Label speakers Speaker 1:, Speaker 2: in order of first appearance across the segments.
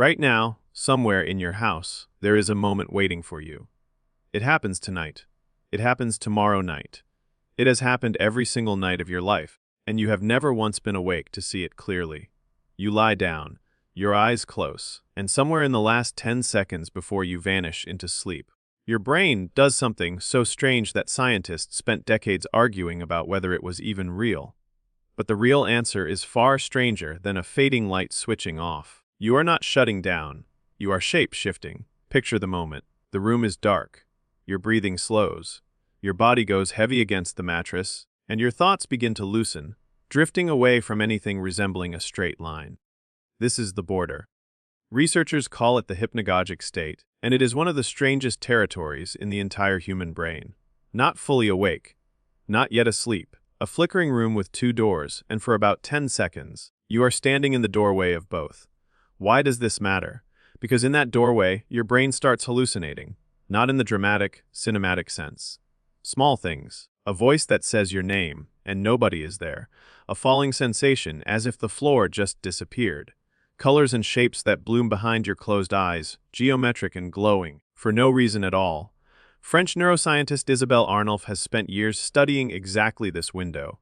Speaker 1: Right now, somewhere in your house, there is a moment waiting for you. It happens tonight. It happens tomorrow night. It has happened every single night of your life, and you have never once been awake to see it clearly. You lie down, your eyes close, and somewhere in the last 10 seconds before you vanish into sleep, your brain does something so strange that scientists spent decades arguing about whether it was even real. But the real answer is far stranger than a fading light switching off. You are not shutting down. You are shape-shifting. Picture the moment. The room is dark. Your breathing slows. Your body goes heavy against the mattress, and your thoughts begin to loosen, drifting away from anything resembling a straight line. This is the border. Researchers call it the hypnagogic state, and it is one of the strangest territories in the entire human brain. Not fully awake, not yet asleep, a flickering room with two doors, and for about 10 seconds, you are standing in the doorway of both. Why does this matter? Because in that doorway, your brain starts hallucinating, not in the dramatic, cinematic sense. Small things, a voice that says your name, and nobody is there, a falling sensation as if the floor just disappeared, colors and shapes that bloom behind your closed eyes, geometric and glowing, for no reason at all. French neuroscientist Isabelle Arnolf has spent years studying exactly this window,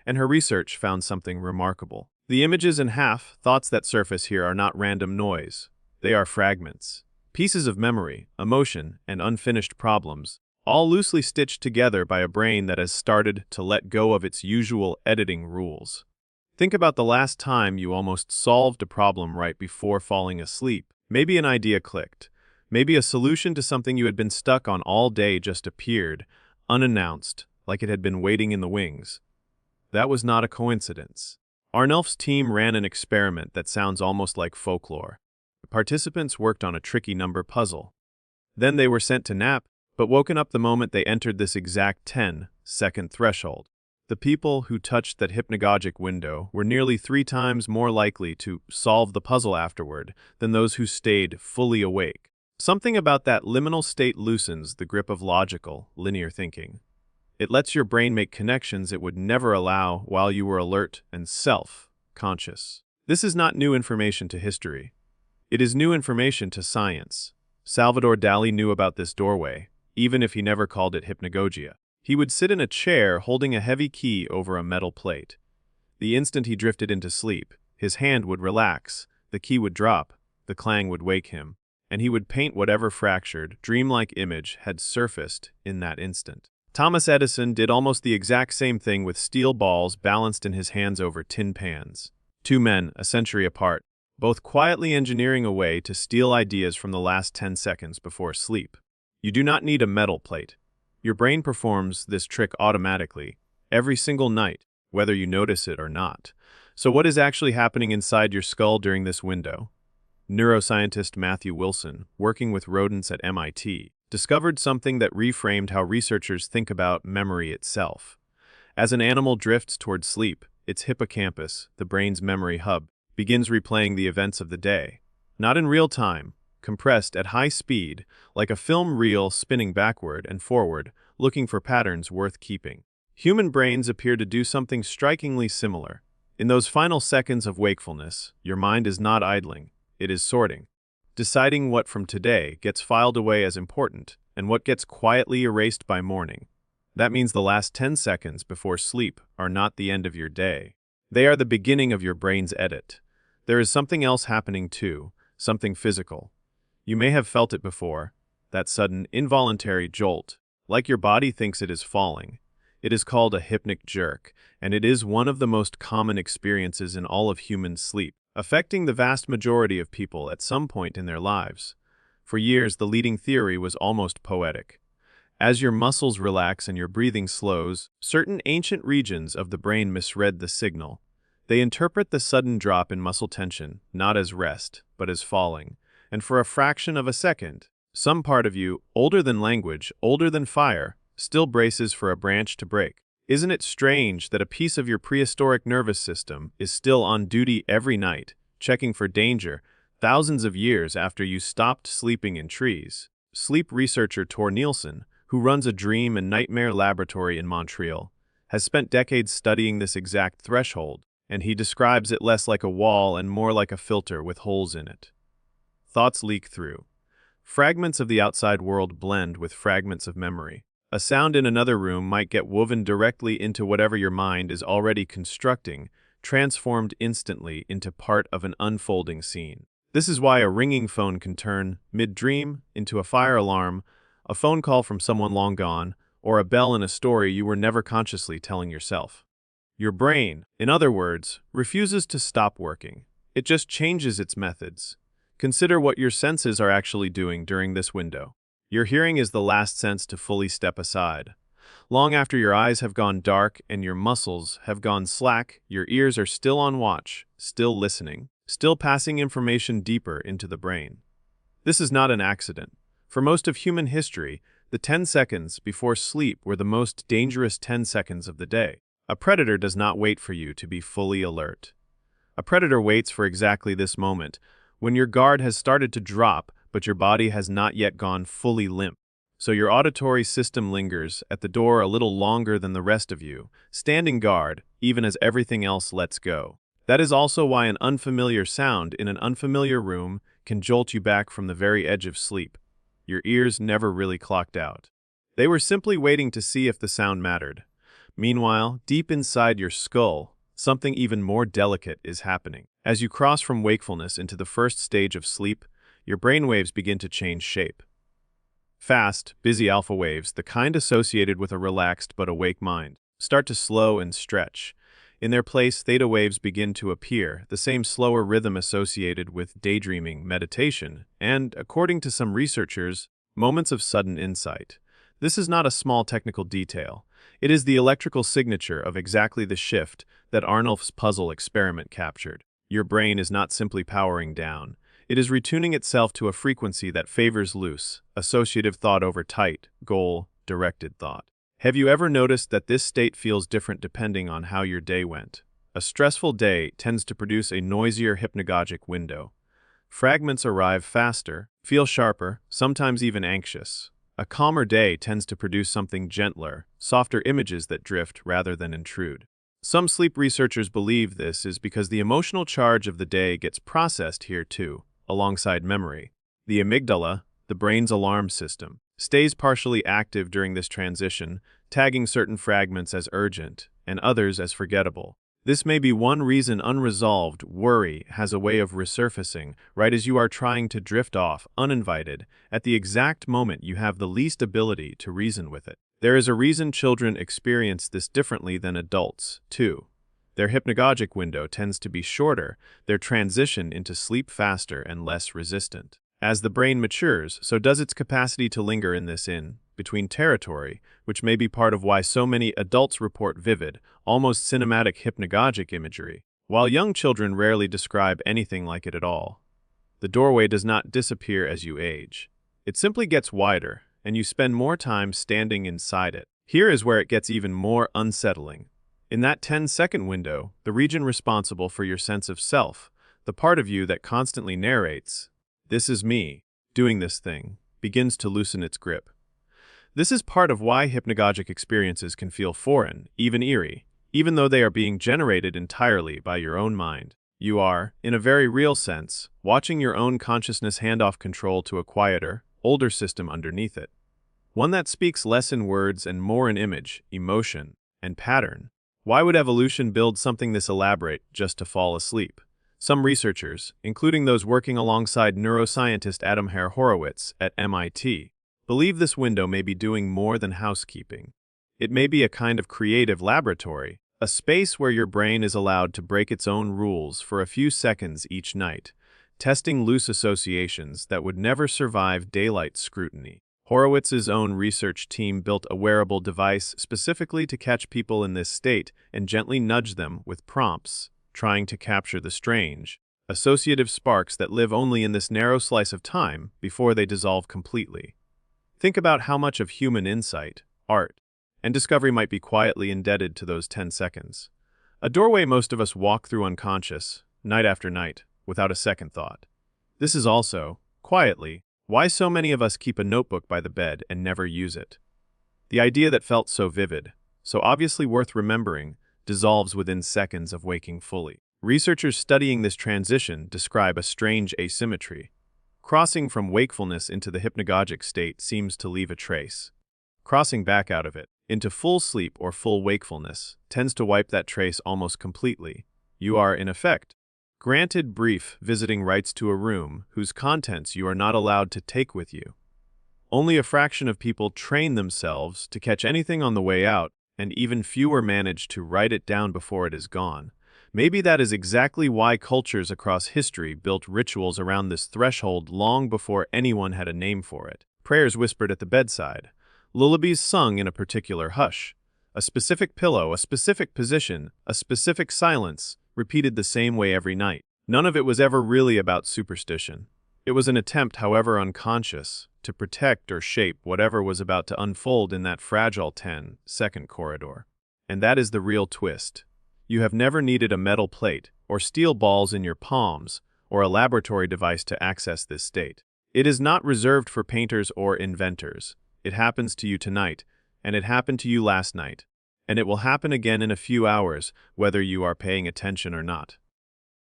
Speaker 1: and her research found something remarkable. The images and thoughts that surface here are not random noise. They are fragments, pieces of memory, emotion, and unfinished problems, all loosely stitched together by a brain that has started to let go of its usual editing rules. Think about the last time you almost solved a problem right before falling asleep. Maybe an idea clicked. Maybe a solution to something you had been stuck on all day just appeared, unannounced, like it had been waiting in the wings. That was not a coincidence. Arnolf's team ran an experiment that sounds almost like folklore. The participants worked on a tricky number puzzle. Then they were sent to nap, but woken up the moment they entered this exact 10-second threshold. The people who touched that hypnagogic window were nearly 3 times more likely to solve the puzzle afterward than those who stayed fully awake. Something about that liminal state loosens the grip of logical, linear thinking. It lets your brain make connections it would never allow while you were alert and self-conscious. This is not new information to history. It is new information to science. Salvador Dalí knew about this doorway, even if he never called it hypnagogia. He would sit in a chair holding a heavy key over a metal plate. The instant he drifted into sleep, his hand would relax, the key would drop, the clang would wake him, and he would paint whatever fractured, dreamlike image had surfaced in that instant. Thomas Edison did almost the exact same thing with steel balls balanced in his hands over tin pans. 2 men, a century apart, both quietly engineering a way to steal ideas from the last 10 seconds before sleep. You do not need a metal plate. Your brain performs this trick automatically, every single night, whether you notice it or not. So what is actually happening inside your skull during this window? Neuroscientist Matthew Wilson, working with rodents at MIT, discovered something that reframed how researchers think about memory itself. As an animal drifts toward sleep, its hippocampus, the brain's memory hub, begins replaying the events of the day. Not in real time, compressed at high speed, like a film reel spinning backward and forward, looking for patterns worth keeping. Human brains appear to do something strikingly similar. In those final seconds of wakefulness, your mind is not idling, it is sorting. Deciding what from today gets filed away as important, and what gets quietly erased by morning. That means the last 10 seconds before sleep are not the end of your day. They are the beginning of your brain's edit. There is something else happening too, something physical. You may have felt it before, that sudden, involuntary jolt, like your body thinks it is falling. It is called a hypnic jerk, and it is one of the most common experiences in all of human sleep, affecting the vast majority of people at some point in their lives. For years, the leading theory was almost poetic. As your muscles relax and your breathing slows, certain ancient regions of the brain misread the signal. They interpret the sudden drop in muscle tension not as rest, but as falling. And for a fraction of a second, some part of you, older than language, older than fire, still braces for a branch to break. Isn't it strange that a piece of your prehistoric nervous system is still on duty every night, checking for danger, thousands of years after you stopped sleeping in trees? Sleep researcher Tor Nielsen, who runs a dream and nightmare laboratory in Montreal, has spent decades studying this exact threshold, and he describes it less like a wall and more like a filter with holes in it. thoughts leak through. Fragments of the outside world blend with fragments of memory. A sound in another room might get woven directly into whatever your mind is already constructing, transformed instantly into part of an unfolding scene. This is why a ringing phone can turn, mid-dream, into a fire alarm, a phone call from someone long gone, or a bell in a story you were never consciously telling yourself. Your brain, in other words, refuses to stop working. It just changes its methods. Consider what your senses are actually doing during this window. Your hearing is the last sense to fully step aside. Long after your eyes have gone dark and your muscles have gone slack, your ears are still on watch, still listening, still passing information deeper into the brain. This is not an accident. For most of human history, the 10 seconds before sleep were the most dangerous 10 seconds of the day. A predator does not wait for you to be fully alert. A predator waits for exactly this moment, when your guard has started to drop, but your body has not yet gone fully limp. So your auditory system lingers at the door a little longer than the rest of you, standing guard, even as everything else lets go. That is also why an unfamiliar sound in an unfamiliar room can jolt you back from the very edge of sleep. Your ears never really clocked out. They were simply waiting to see if the sound mattered. Meanwhile, deep inside your skull, something even more delicate is happening. As you cross from wakefulness into the first stage of sleep, your brainwaves begin to change shape. Fast, busy alpha waves, the kind associated with a relaxed but awake mind, start to slow and stretch. In their place, theta waves begin to appear, the same slower rhythm associated with daydreaming, meditation, and, according to some researchers, moments of sudden insight. This is not a small technical detail. It is the electrical signature of exactly the shift that Arnulf's puzzle experiment captured. Your brain is not simply powering down. It is retuning itself to a frequency that favors loose, associative thought over tight, goal-directed thought. Have you ever noticed that this state feels different depending on how your day went? A stressful day tends to produce a noisier hypnagogic window. Fragments arrive faster, feel sharper, sometimes even anxious. A calmer day tends to produce something gentler, softer images that drift rather than intrude. Some sleep researchers believe this is because the emotional charge of the day gets processed here too, alongside memory. The amygdala, the brain's alarm system, stays partially active during this transition, tagging certain fragments as urgent and others as forgettable. This may be one reason unresolved worry has a way of resurfacing right as you are trying to drift off, uninvited, at the exact moment you have the least ability to reason with it. There is a reason children experience this differently than adults, too. Their hypnagogic window tends to be shorter, their transition into sleep faster and less resistant. As the brain matures, so does its capacity to linger in this in-between territory, which may be part of why so many adults report vivid, almost cinematic hypnagogic imagery, while young children rarely describe anything like it at all. The doorway does not disappear as you age. It simply gets wider, and you spend more time standing inside it. Here is where it gets even more unsettling. In that 10-second window, the region responsible for your sense of self, the part of you that constantly narrates, "This is me, doing this thing," begins to loosen its grip. This is part of why hypnagogic experiences can feel foreign, even eerie, even though they are being generated entirely by your own mind. You are, in a very real sense, watching your own consciousness hand off control to a quieter, older system underneath it. One that speaks less in words and more in image, emotion, and pattern. Why would evolution build something this elaborate just to fall asleep? Some researchers, including those working alongside neuroscientist Adam Hare Horowitz at MIT, believe this window may be doing more than housekeeping. It may be a kind of creative laboratory, a space where your brain is allowed to break its own rules for a few seconds each night, testing loose associations that would never survive daylight scrutiny. Horowitz's own research team built a wearable device specifically to catch people in this state and gently nudge them with prompts, trying to capture the strange, associative sparks that live only in this narrow slice of time before they dissolve completely. Think about how much of human insight, art, and discovery might be quietly indebted to those 10 seconds. A doorway most of us walk through unconscious, night after night, without a second thought. This is also, quietly, why so many of us keep a notebook by the bed and never use it. The idea that felt so vivid, so obviously worth remembering, dissolves within seconds of waking fully. Researchers studying this transition describe a strange asymmetry. Crossing from wakefulness into the hypnagogic state seems to leave a trace. Crossing back out of it, into full sleep or full wakefulness, tends to wipe that trace almost completely. You are, in effect, granted brief visiting rights to a room whose contents you are not allowed to take with you. Only a fraction of people train themselves to catch anything on the way out, and even fewer manage to write it down before it is gone. Maybe that is exactly why cultures across history built rituals around this threshold long before anyone had a name for it. Prayers whispered at the bedside, lullabies sung in a particular hush, a specific pillow, a specific position, a specific silence, repeated the same way every night. None of it was ever really about superstition. It was an attempt, however unconscious, to protect or shape whatever was about to unfold in that fragile 10-second corridor. And that is the real twist. You have never needed a metal plate, or steel balls in your palms, or a laboratory device to access this state. It is not reserved for painters or inventors. It happens to you tonight, and it happened to you last night, and it will happen again in a few hours, whether you are paying attention or not.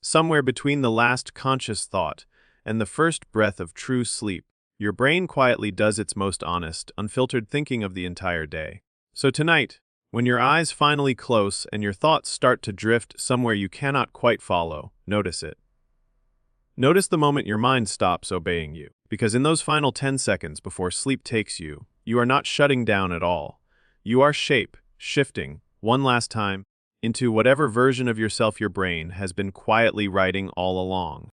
Speaker 1: Somewhere between the last conscious thought and the first breath of true sleep, your brain quietly does its most honest, unfiltered thinking of the entire day. So tonight, when your eyes finally close and your thoughts start to drift somewhere you cannot quite follow, notice it. Notice the moment your mind stops obeying you, because in those final 10 seconds before sleep takes you, you are not shutting down at all. You are shifting, one last time, into whatever version of yourself your brain has been quietly writing all along.